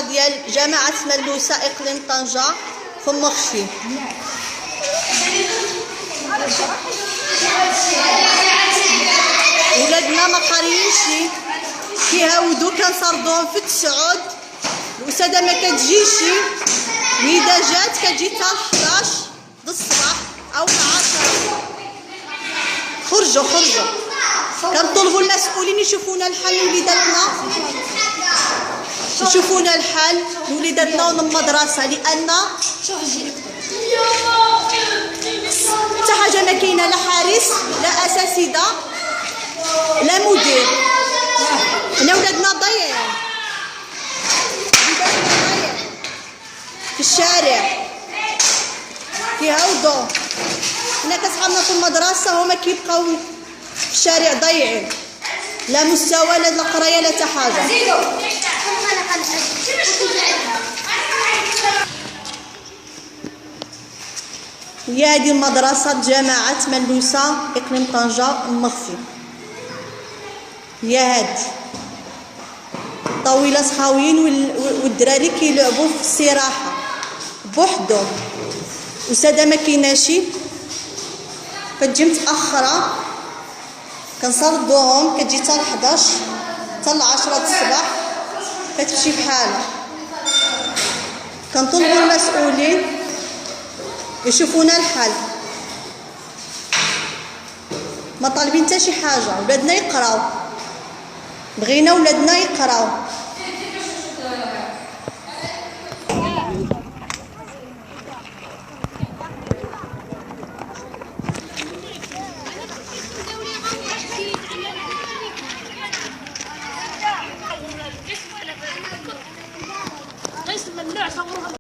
ديال جامعة ملوسة إقليم طنجة في مخشي. ولادنا ما قاريينشي كيهاودو كنصردوهم في التسعود. الأستاذة ما كتجيشي، وإذا جات كتجي حتى 11 د الصباح أو 10. خرجوا كنطلبوا المسؤولين يشوفونا الحل لوليداتنا، يشوفونا الحل لوليداتنا والمدرسة، لأن حتى حاجة ما كاينة، لا حارس لا أساتذة لا مدير. حنا ولادنا ضايعين في الشارع كيهاودو. حنا كصحابنا في المدرسة هما كيبقاو في الشارع ضايعين، لا مستوى لا قرايه لا حتى حاجه. هي هذه المدرسة جامعة ملوسة إقليم طنجة مخفي. هي هاد طاولة خاويين والدراري كيلعبوا في الصراحة بوحدهم. أستاذة ما كايناشي، كتجي متأخرة كنصردوهم، كتجي حتى 11 حتى 10 د الصباح كتمشي بحالها. كنطلبوا المسؤولين يشوفونا الحل، ما طالبين حتى شي حاجه. ولادنا يقراو، بغينا ولادنا يقراو.